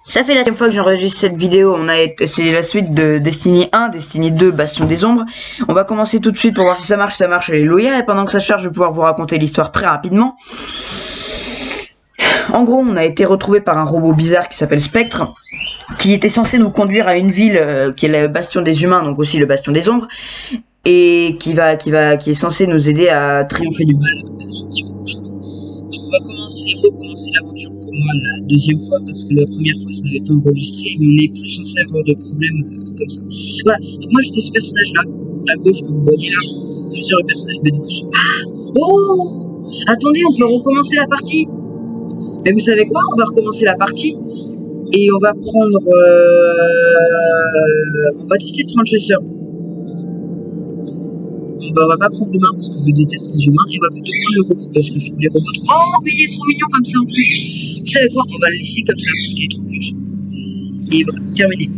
Ça fait la deuxième fois que j'enregistre cette vidéo. C'est la suite de Destiny 1, Destiny 2, Bastion des Ombres. On va commencer tout de suite pour voir si ça marche. Ça marche, alléluia. Et pendant que ça charge, je vais pouvoir vous raconter l'histoire très rapidement. En gros, on a été retrouvé par un robot bizarre qui s'appelle Spectre, qui était censé nous conduire à une ville qui est le Bastion des Humains, donc aussi le Bastion des Ombres, et qui est censé nous aider à triompher du mal. On va recommencer l'aventure pour moi la deuxième fois, parce que la première fois ça n'avait pas enregistré, mais on n'est plus censé avoir de problème comme ça. Voilà, donc moi j'étais ce personnage là, à gauche que vous voyez là, je suis le personnage, mais du coup oh, attendez, on peut recommencer la partie. Mais vous savez quoi, on va recommencer la partie, et on va prendre, on va tester de prendre chasseur. On va pas prendre l'humain parce que je déteste les humains, et on va plutôt prendre le robot parce que je trouve les robots trop... Oh, mais il est trop mignon comme ça en plus. Vous savez quoi, on va le laisser comme ça parce qu'il est trop cute. Et voilà, terminé.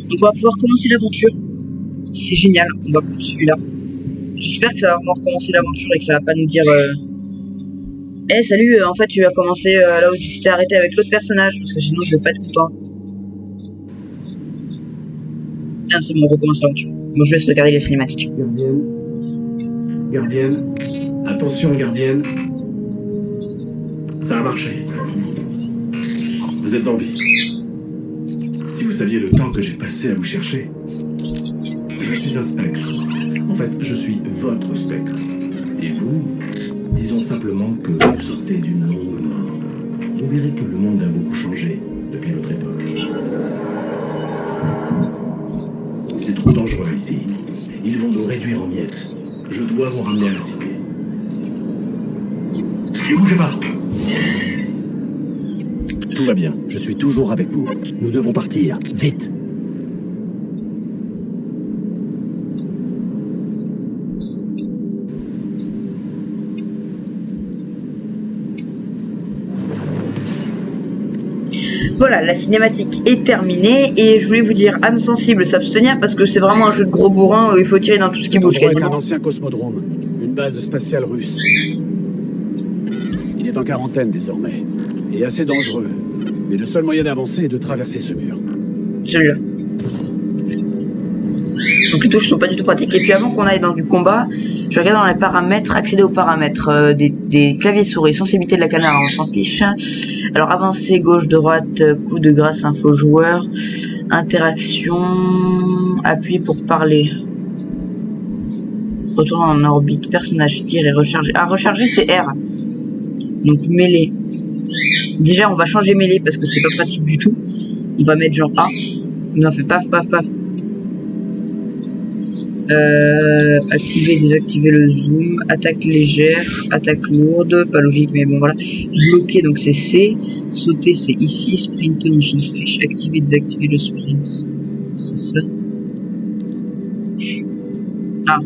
Donc on va pouvoir commencer l'aventure. C'est génial, on va prendre celui-là. J'espère que ça va vraiment recommencer l'aventure et que ça va pas nous dire... Eh salut, en fait tu vas commencer là où tu t'es arrêté avec l'autre personnage, parce que sinon je vais pas être content. Ah c'est bon, on recommence l'aventure. Bon, je laisse regarder les cinématiques. Gardienne, attention gardienne, ça a marché. Vous êtes en vie. Si vous saviez le temps que j'ai passé à vous chercher. Je suis un spectre. En fait, je suis votre spectre. Et vous, disons simplement que vous sortez d'une longue mort. Vous verrez que le monde a beaucoup changé depuis notre époque. C'est trop dangereux ici. Ils vont nous réduire en miettes. Je dois vous ramener à la cité. Ne bougez pas. Tout va bien, je suis toujours avec vous. Nous devons partir, vite. Voilà, la cinématique est terminée, et je voulais vous dire, âme sensible, s'abstenir, parce que c'est vraiment un jeu de gros bourrin où il faut tirer dans tout ce qui bouge quasiment. C'est un ancien cosmodrome, une base spatiale russe. Il est en quarantaine désormais, et assez dangereux. Mais le seul moyen d'avancer est de traverser ce mur. Celui-là. Donc les touches sont pas du tout pratiques. Et puis avant qu'on aille dans du combat, je regarde dans les paramètres, accéder aux paramètres des claviers souris, sensibilité de la caméra, on s'en fiche. Alors avancée, gauche, droite, coup de grâce, info joueur, interaction, appui pour parler. Retour en orbite, personnage, tir et recharger. Ah, recharger c'est R. Donc mêlée. Déjà on va changer mêlée parce que c'est pas pratique du tout. On va mettre genre A. On en fait paf paf paf. Activer, désactiver le zoom, attaque légère, attaque lourde, pas logique mais bon voilà. Bloquer donc c'est C, sauter c'est ici, sprinter on s'en fiche, activer, désactiver le sprint, c'est ça. Ah,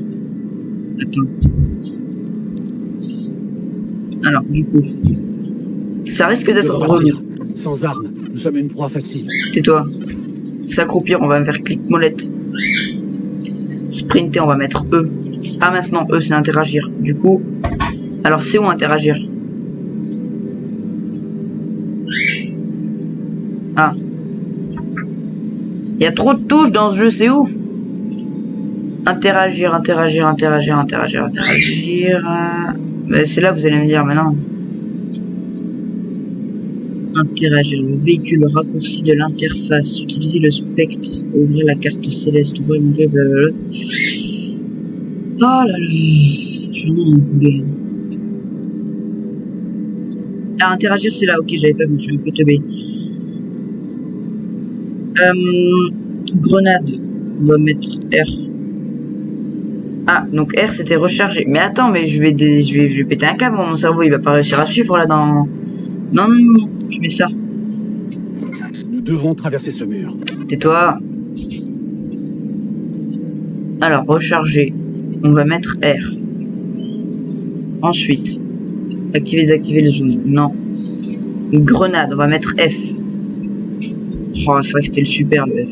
attends. Alors du coup, ça risque d'être relou. Sans armes, nous sommes une proie facile. Tais-toi. S'accroupir, on va faire clic molette. Sprinter, on va mettre E. Ah mince, non, E c'est interagir. Du coup, alors c'est où interagir? Ah. Il y a trop de touches dans ce jeu, c'est ouf. Interagir. Mais c'est là que vous allez me dire, mais non. Interagir, le véhicule raccourci de l'interface, utiliser le spectre, ouvrir la carte céleste, ouvrir mon blablabla. Oh là là, je suis vraiment un boulet. Ah, interagir c'est là, ok, j'avais pas vu, je suis un peu teubé. Grenade, on va mettre R. Ah, donc R c'était recharger. Mais attends, mais je vais péter un câble, mon cerveau il va pas réussir à suivre là dans... Non, je mets ça. Nous devons traverser ce mur. Tais-toi. Alors, recharger. On va mettre R. Ensuite, activer, désactiver le zoom. Non. Une grenade, on va mettre F. Oh, c'est vrai que c'était le super, le F.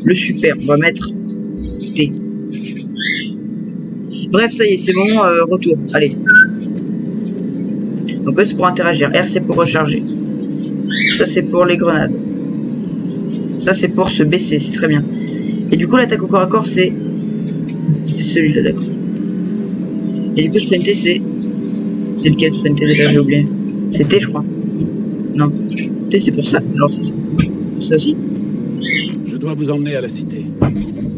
Le super, on va mettre T. Bref, ça y est, c'est bon, retour. Allez. Donc, c'est pour interagir. R, c'est pour recharger. Ça, c'est pour les grenades. Ça, c'est pour se baisser, c'est très bien. Et du coup, l'attaque au corps à corps, c'est celui-là, d'accord. Et du coup, sprinter, c'est lequel sprinter déjà, j'ai oublié. C'est T, je crois. Non. T, c'est pour ça. Alors, c'est pour ça aussi. Je dois vous emmener à la cité.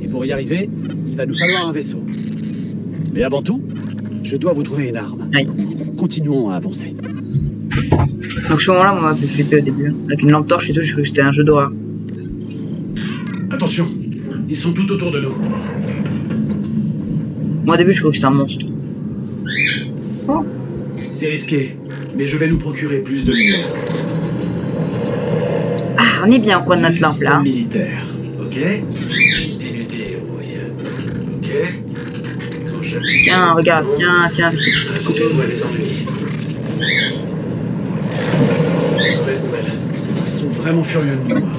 Et pour y arriver, il va nous falloir un vaisseau. Mais avant tout, je dois vous trouver une arme. Aïe. Continuons à avancer. Donc, ce moment-là, on m'a fait flipper au début. Avec une lampe torche et tout, j'ai cru que c'était un jeu d'horreur. Attention, ils sont tout autour de nous. Moi, au début, je crois que c'était un monstre. Oh. C'est risqué, mais je vais nous procurer plus de lumière. Ah, on est bien au coin de notre lampe, là. Militaire, ok? Débuter, oui. Ok? Tiens, regarde, tiens. Écoutez-moi les ennuis. Mauvaise nouvelle. Ils sont vraiment furieux de nous voir.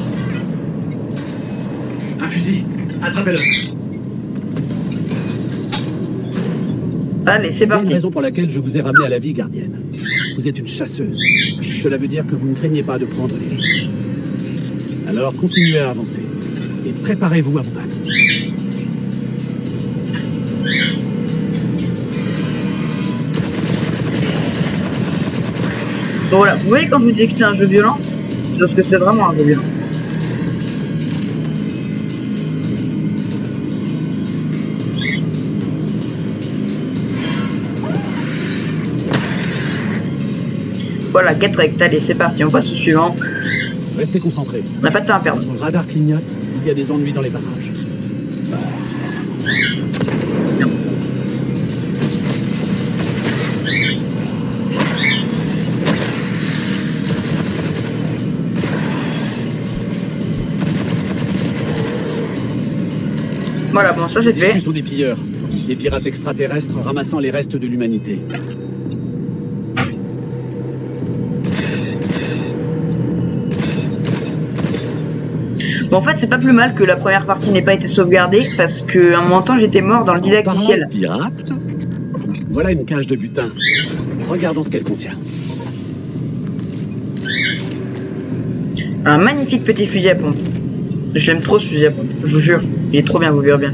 Un fusil, attrapez-le. Allez, c'est C'est une parti. raison pour laquelle je vous ai ramené à la vie, gardienne. Vous êtes une chasseuse. Cela veut dire que vous ne craignez pas de prendre les risques. Alors continuez à avancer. Et préparez-vous à vous battre. Bon, voilà, vous voyez quand je vous disais que c'était un jeu violent, c'est parce que c'est vraiment un jeu violent. Voilà, quête recte, allez, c'est parti, on passe au suivant. Restez concentrés. On n'a pas de temps à perdre. Votre radar clignote, il y a des ennuis dans les barrages. Voilà, bon, ça c'est Les fait. Chus sont des pilleurs, des pirates extraterrestres ramassant les restes de l'humanité. Bon, en fait, c'est pas plus mal que la première partie n'ait pas été sauvegardée, parce que à un moment temps, j'étais mort dans le didacticiel. Pirate. Voilà une cage de butin. Regardons ce qu'elle contient. Un magnifique petit fusil à pompe. Je l'aime trop ce fusil à pompe, je vous jure. Il est trop bien, vous verrez bien.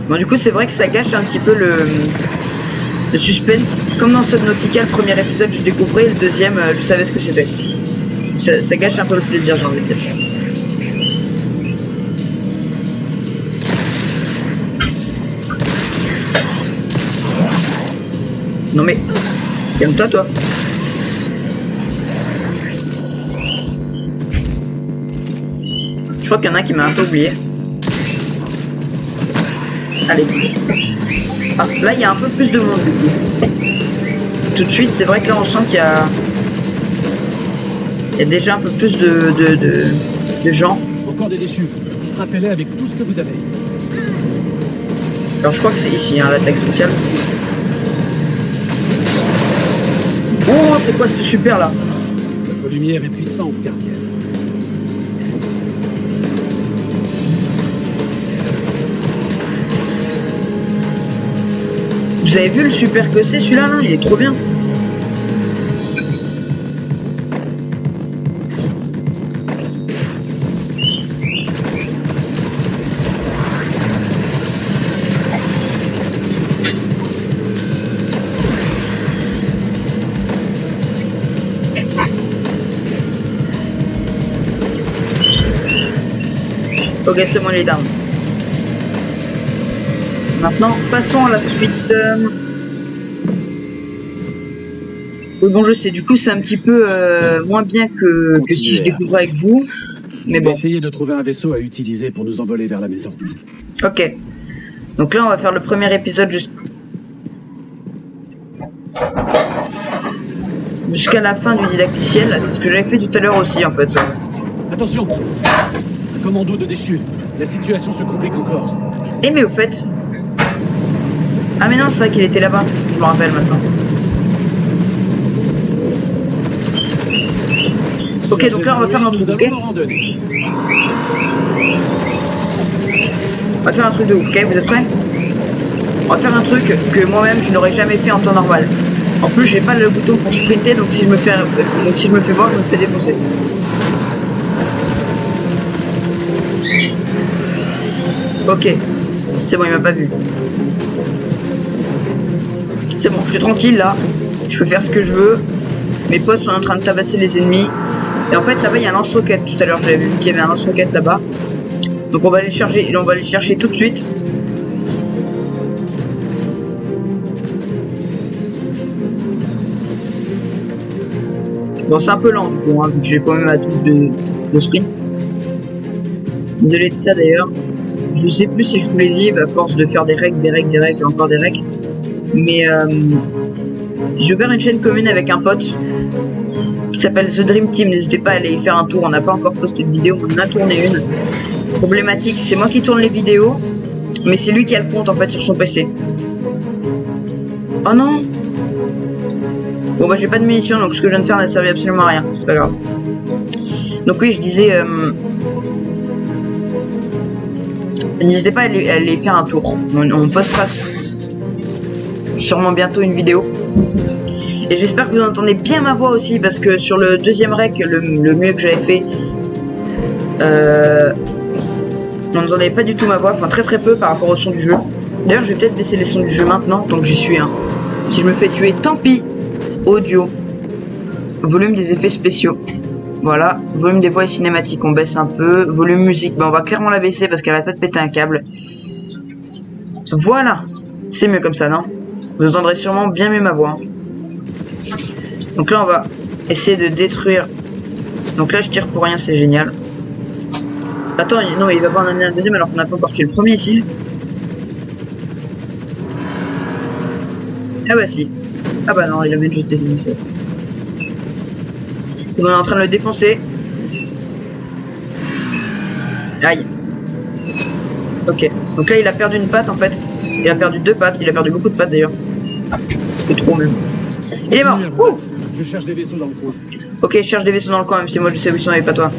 Bon, du coup, c'est vrai que ça gâche un petit peu le suspense. Comme dans Subnautica, le premier épisode, je découvrais, le deuxième, je savais ce que c'était. Ça gâche un peu le plaisir, j'ai envie de dire. Non mais, calme-toi, toi. Je crois qu'il y en a qui m'a un peu oublié. Allez. Ah, là, il y a un peu plus de monde, du coup. Tout de suite, c'est vrai que là, on sent qu'il y a... Il y a déjà un peu plus de gens. Encore des déchus. Rappelez avec tout ce que vous avez. Alors je crois que c'est ici, hein, l'attaque spéciale. Oh, c'est quoi ce super là? Votre lumière est puissante, gardienne. Vous avez vu le super que c'est celui-là là? Il est trop bien. Ok, c'est bon, les dames. Maintenant, passons à la suite. Oui, bon, je sais, du coup, c'est un petit peu moins bien que si je découvrais avec vous. Mais bon. Essayez de trouver un vaisseau à utiliser pour nous envoler vers la maison. Ok. Donc là, on va faire le premier épisode jusqu'à la fin du didacticiel. C'est ce que j'avais fait tout à l'heure aussi, en fait. Attention! Un commando de déchus. La situation se complique encore. Eh mais au fait... Ah mais non, c'est vrai qu'il était là-bas. Je me rappelle maintenant. Ok, donc là, on va faire un truc, ok? On va faire un truc de ouf, ok? Vous êtes prêts? On va faire un truc que moi-même je n'aurais jamais fait en temps normal. En plus, j'ai pas le bouton pour sprinter, donc si je me fais voir, je me fais défoncer. Ok, c'est bon, il m'a pas vu. C'est bon, je suis tranquille là. Je peux faire ce que je veux. Mes potes sont en train de tabasser les ennemis. Et en fait, là-bas, il y a un lance-roquette. Tout à l'heure, j'avais vu qu'il y avait un lance-roquette là-bas. Donc on va aller chercher, on va aller chercher tout de suite. Bon, c'est un peu lent du coup, hein, vu que j'ai quand même la touche de sprint. Désolé de ça d'ailleurs. Je sais plus si je vous l'ai dit, à force de faire des règles et encore des règles. Mais je vais faire une chaîne commune avec un pote qui s'appelle The Dream Team. N'hésitez pas à aller y faire un tour. On n'a pas encore posté de vidéo, on en a tourné une. Problématique, c'est moi qui tourne les vidéos, mais c'est lui qui a le compte en fait sur son PC. Oh non! Bon bah j'ai pas de munitions, donc ce que je viens de faire n'a servi absolument à rien, c'est pas grave. Donc oui, je disais, n'hésitez pas à aller faire un tour. On postera sûrement bientôt une vidéo. Et j'espère que vous entendez bien ma voix aussi, parce que sur le deuxième rec, le mieux que j'avais fait, on n'entendait pas du tout ma voix, enfin très peu par rapport au son du jeu. D'ailleurs, je vais peut-être baisser les sons du jeu maintenant, tant que j'y suis. Hein. Si je me fais tuer, tant pis. Audio. Volume des effets spéciaux. Voilà. Volume des voix et cinématiques, on baisse un peu. Volume musique, ben on va clairement la baisser parce qu'elle arrête pas de péter un câble. Voilà. C'est mieux comme ça, non? Vous entendrez sûrement bien mieux ma voix. Donc là, on va essayer de détruire. Donc là, je tire pour rien, c'est génial. Attends, non, il va pas en amener un deuxième alors qu'on n'a pas encore tué le premier ici. Ah bah si. Ah bah non, il avait juste des émissaires. C'est bon, on est en train de le défoncer. Aïe. Ok. Donc là, il a perdu une patte en fait. Il a perdu 2 pattes. Il a perdu beaucoup de pattes d'ailleurs. C'est trop même. Il est mort. Ouh. Je cherche des vaisseaux dans le coin. Ok, je cherche des vaisseaux dans le coin, même si moi je sais où ils sont et pas toi.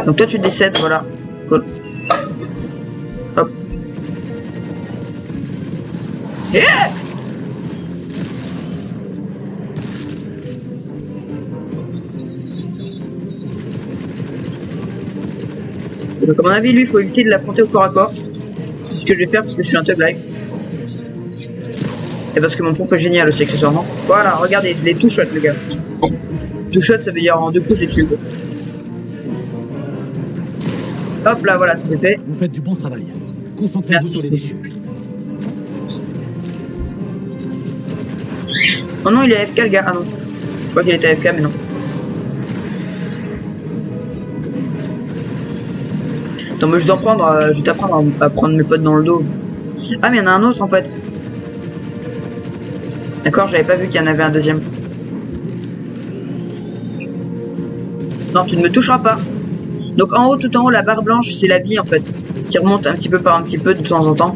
Donc toi tu décèdes, voilà. Cool. Hop. Yeah. Donc à mon avis, lui, il faut éviter de l'affronter au corps à corps. C'est ce que je vais faire parce que je suis un thug life. Et parce que mon pompe est génial aussi accessoirement. Voilà, regardez, je l'ai tout shot les gars. Tout shot ça veut dire en 2 coups je l'ai tué. Hop là, voilà, ça c'est fait. Vous faites du bon travail. Concentrez-vous sur les déchus. Oh non, il est AFK le gars. Ah non. Je crois qu'il était AFK mais non. Attends, moi je dois prendre, je vais t'apprendre à prendre mes potes dans le dos. Ah mais il y en a un autre en fait. D'accord, j'avais pas vu qu'il y en avait un deuxième. Non, tu ne me toucheras pas. Donc en haut, tout en haut, la barre blanche, c'est la vie en fait. Qui remonte un petit peu par un petit peu de temps en temps.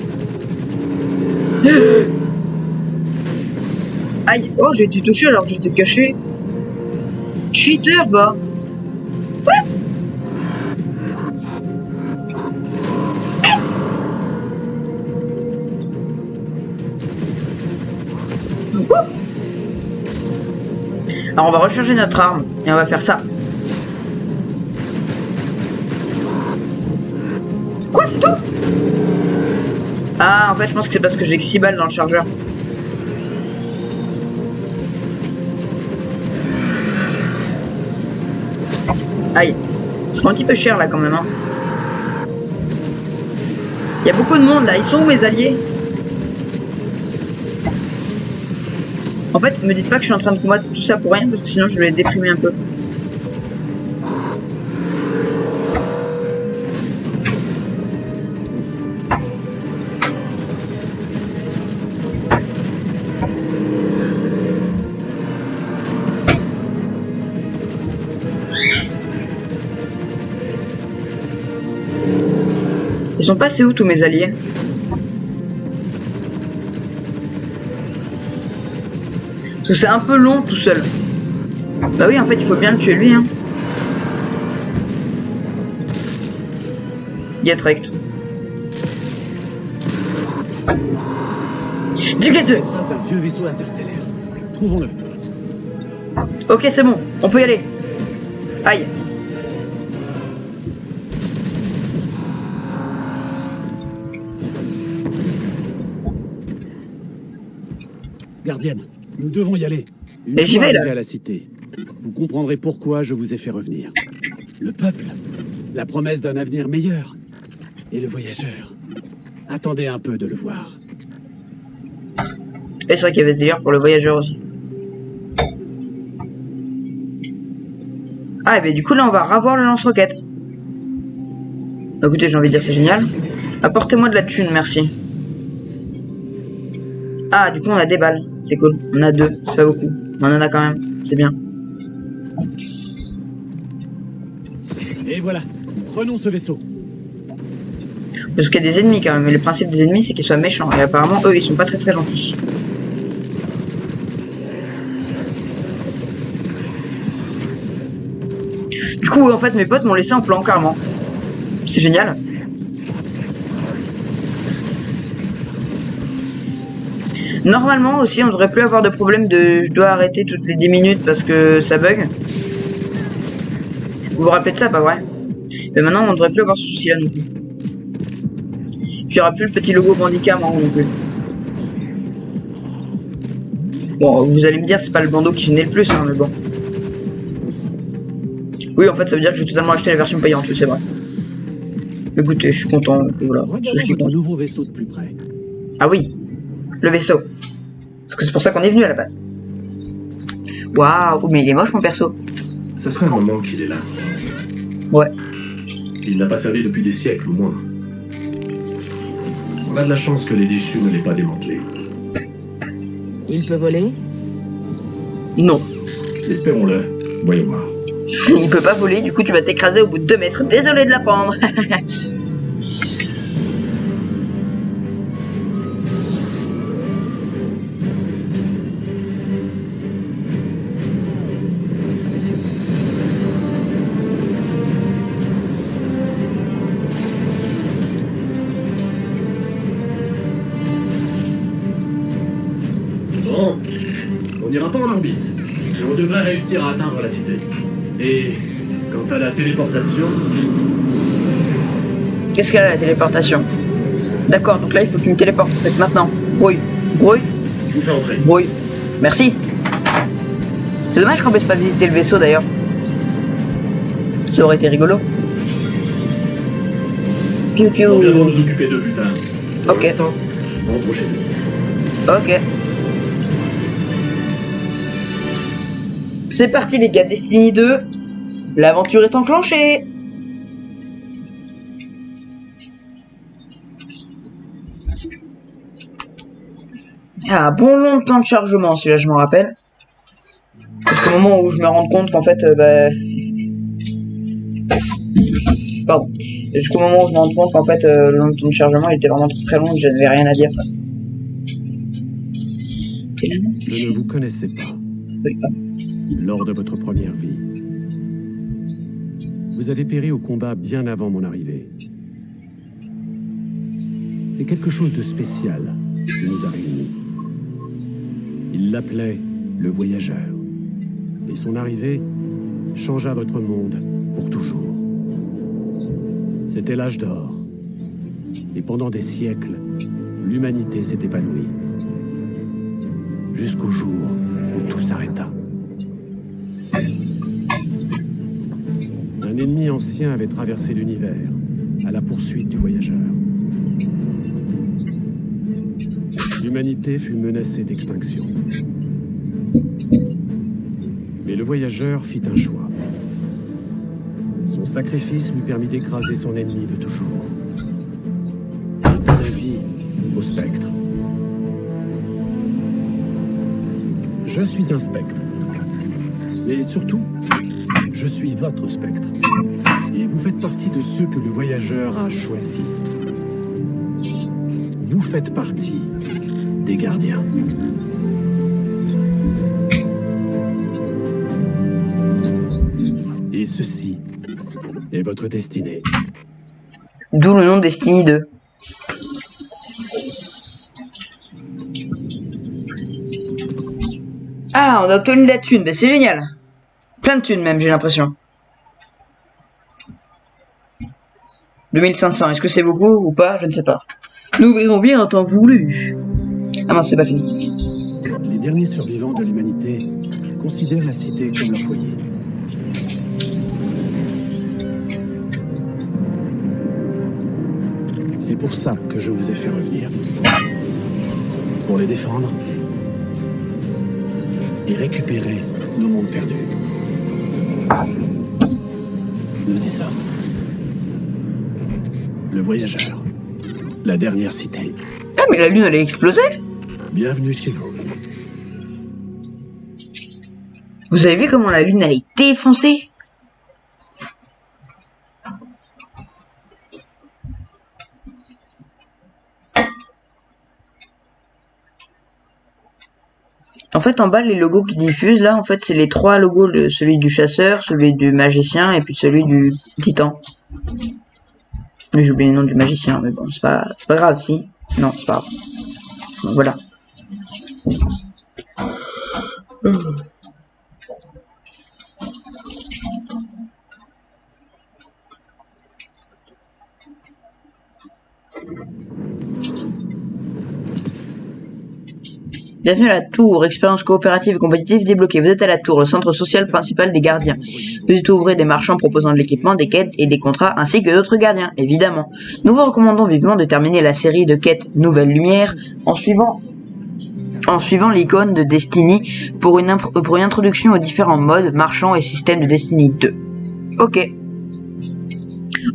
Aïe, oh j'ai été touché alors que j'étais caché. Cheater va. Ouais. Alors on va recharger notre arme et on va faire ça. Quoi, c'est tout? Ah, en fait je pense que c'est parce que j'ai que 6 balles dans le chargeur. Aïe, je prends un petit peu cher là quand même hein. Il y a beaucoup de monde là, ils sont où mes alliés? En fait, me dites pas que je suis en train de combattre tout ça pour rien, parce que sinon je vais déprimer un peu. Ils sont passés où tous mes alliés? Parce que c'est un peu long tout seul. Bah oui, en fait, il faut bien le tuer lui, hein. Get wrecked. Dégage. C'est un vieux vaisseau interstellaire. Trouvons-le. Ok, c'est bon, on peut y aller. Aïe. Gardienne, nous devons y aller. Une Mais j'y fois vais, là. arrivés à la cité, vous comprendrez pourquoi je vous ai fait revenir. Le peuple, la promesse d'un avenir meilleur. Et le voyageur. Attendez un peu de le voir. Et c'est vrai qu'il y avait ce délire pour le voyageur aussi. Ah, et ben du coup, là, on va revoir le lance-roquette. Bah, écoutez, j'ai envie de dire, c'est génial. Apportez-moi de la thune, merci. Ah, du coup, on a des balles. C'est cool. On a 2, c'est pas beaucoup. Mais on en a quand même. C'est bien. Et voilà, prenons ce vaisseau. Parce qu'il y a des ennemis quand même. Mais le principe des ennemis, c'est qu'ils soient méchants. Et apparemment, eux, ils sont pas très gentils. Du coup, en fait, mes potes m'ont laissé en plan, carrément. C'est génial. Normalement aussi, on devrait plus avoir de problème de je dois arrêter toutes les 10 minutes parce que ça bug. Vous vous rappelez de ça, pas vrai? Mais maintenant, on devrait plus avoir ce souci-là non plus. Puis il y aura plus le petit logo Bandicam non plus. Bon, vous allez me dire, c'est pas le bandeau qui gênait le plus, hein, mais bon. Oui, en fait, ça veut dire que j'ai totalement acheté la version payante, c'est vrai. Écoutez, je suis content, voilà. C'est ce Regardons qui votre compte. nouveau vaisseau de plus près. Ah oui, le vaisseau. Parce que c'est pour ça qu'on est venu à la base. Waouh, mais il est moche mon perso. Ça ferait un moment qu'il est là. Ouais. Il n'a pas servi depuis des siècles ou moins. On a de la chance que les déchus ne l'aient pas démantelé. Il peut voler? Non. Espérons-le. Voyons voir. Il peut pas voler, du coup tu vas t'écraser au bout de 2 mètres. Désolé de l'apprendre. Bon, on n'ira pas en orbite, mais on devrait réussir à atteindre la cité. Et quant à la téléportation, Qu'est-ce qu'elle a la téléportation? D'accord, donc là il faut que tu me téléportes en fait maintenant. Brouille. Brouille. je vous fais entrer. Brouille. Merci. C'est dommage qu'on puisse pas visiter le vaisseau d'ailleurs. Ça aurait été rigolo. Piou piou. On viendra nous occuper d'eux plus tard. Pour Ok. l'instant, rentrons chez nous. Ok. C'est parti les gars, Destiny 2. L'aventure est enclenchée. Ah, un bon long temps de chargement, celui-là, je m'en rappelle. Jusqu'au moment où je me rends compte qu'en fait, pardon. Jusqu'au moment où je me rends compte qu'en fait, le long temps de chargement, il était vraiment très long et que je n'avais rien à dire. Je ne vous connaissais pas. Oui, pardon. Lors de votre première vie. Vous avez péri au combat bien avant mon arrivée. C'est quelque chose de spécial qui nous a réunis. Il l'appelait le voyageur. Et son arrivée changea votre monde pour toujours. C'était l'âge d'or. Et pendant des siècles, l'humanité s'est épanouie. Jusqu'au jour où tout s'arrêta. Un ennemi ancien avait traversé l'univers à la poursuite du voyageur. L'humanité fut menacée d'extinction. Mais le voyageur fit un choix. Son sacrifice lui permit d'écraser son ennemi de toujours. Il donna vie au spectre. Je suis un spectre. Mais surtout, je suis votre spectre. Et vous faites partie de ceux que le voyageur a choisis. Vous faites partie des gardiens. Et ceci est votre destinée. D'où le nom Destiny 2. Ah, on a obtenu la thune, bah, c'est génial. Plein de thunes même, j'ai l'impression. 2500, est-ce que c'est beaucoup ou pas? Je ne sais pas. Nous verrons bien en temps voulu. Ah mince, c'est pas fini. Les derniers survivants de l'humanité considèrent la cité comme leur foyer. C'est pour ça que je vous ai fait revenir. Pour les défendre et récupérer nos mondes perdus. Nous y sommes. Le voyageur. La dernière cité. Ah mais la lune elle a explosé. Bienvenue chez vous. Vous avez vu comment la lune elle est défoncée? En fait, en bas, les logos qui diffusent, là, en fait, c'est les 3 logos, celui du chasseur, celui du magicien, et puis celui du titan. Mais j'ai oublié le nom du magicien, mais bon, c'est pas grave, si. Non, c'est pas grave. Donc, voilà. Bienvenue à la tour, expérience coopérative et compétitive débloquée. Vous êtes à la tour, le centre social principal des gardiens. Vous êtes ouvrez des marchands proposant de l'équipement, des quêtes et des contrats, ainsi que d'autres gardiens, évidemment. Nous vous recommandons vivement de terminer la série de quêtes Nouvelle Lumière en suivant l'icône de Destiny pour une introduction aux différents modes, marchands et systèmes de Destiny 2. Ok.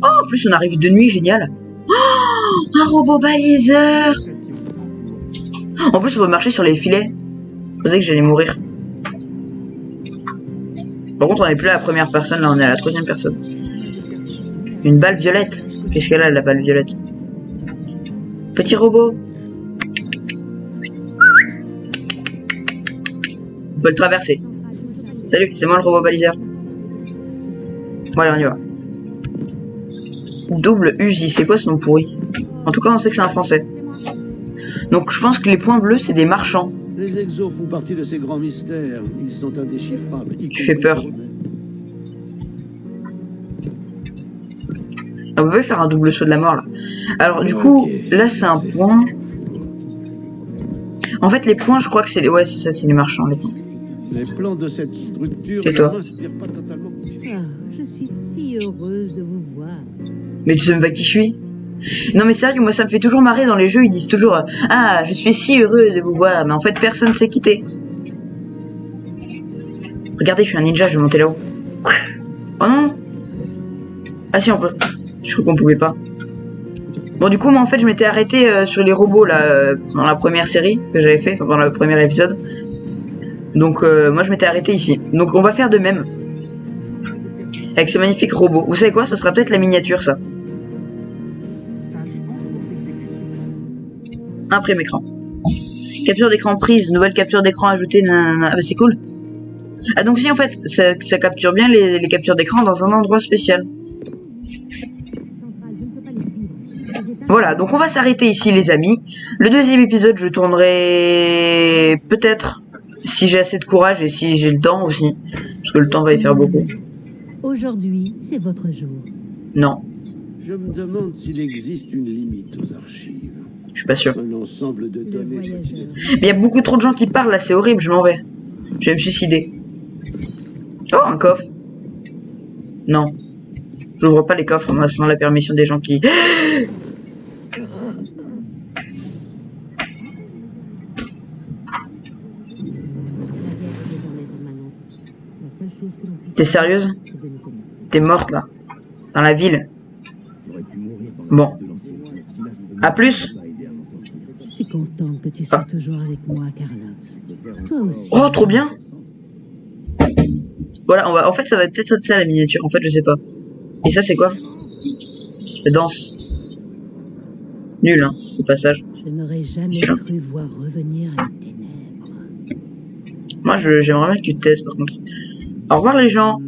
Oh, en plus on arrive de nuit, génial. Oh, un robot baliseur. En plus, on peut marcher sur les filets. Je pensais que j'allais mourir. Par contre, on n'est plus à la première personne, là, on est à la 3e personne. Une balle violette. Qu'est-ce qu'elle a, la balle violette? Petit robot. On peut le traverser. Salut, c'est moi le robot baliseur. Voilà, on y va. Double Uzi, c'est quoi ce nom pourri? En tout cas, on sait que c'est un français. Donc je pense que les points bleus c'est des marchands. Les exos font partie de ces grands mystères. Ils sont indéchiffrables. Tu fais peur. On peut faire un double saut de la mort là. Alors du coup, là c'est un point. En fait les points je crois que c'est les... Ouais c'est ça, c'est les marchands les points. Les plans de cette structure C'est toi. m'inspirent pas totalement confiance. Ah, je suis si heureuse de vous voir. Mais tu sais même pas qui je suis? Non mais sérieux, moi ça me fait toujours marrer dans les jeux, ils disent toujours ah je suis si heureux de vous voir, mais en fait personne s'est quitté. Regardez, je suis un ninja, je vais monter là-haut. Oh non. Ah si on peut. Je crois qu'on pouvait pas. Bon du coup moi en fait je m'étais arrêté sur les robots là dans la première série que j'avais fait, enfin dans le premier épisode. Donc moi je m'étais arrêté ici. Donc on va faire de même. Avec ce magnifique robot. Vous savez quoi, ça sera peut-être la miniature ça. Imprime écran. Capture d'écran prise, nouvelle capture d'écran ajoutée, nanana. Ah bah c'est cool. Ah donc si en fait, ça capture bien les captures d'écran dans un endroit spécial. Voilà, donc on va s'arrêter ici les amis. Le 2e épisode je tournerai peut-être, si j'ai assez de courage et si j'ai le temps aussi. Parce que le temps va y faire beaucoup. Aujourd'hui, c'est votre jour. Non, Je me demande s'il existe une limite aux archives. je suis pas sûr. Un ensemble de Le données. voyageur. Mais il y a beaucoup trop de gens qui parlent là, c'est horrible, je m'en vais. Je vais me suicider. Oh, un coffre. Non. J'ouvre pas les coffres, moi, sans la permission des gens qui... T'es sérieuse? T'es morte là. Dans la ville. Bon. À plus. Je suis contente que tu sois toujours avec moi, Carlos. Toi aussi. Oh, trop bien. Voilà, en fait, ça va peut-être être ça la miniature. En fait, je sais pas. Et ça, c'est quoi? La danse. Nul, hein, au passage. Je n'aurais jamais C'est là. cru voir revenir les ténèbres. Moi, j'aimerais bien que tu te taises, par contre. Au revoir, les gens.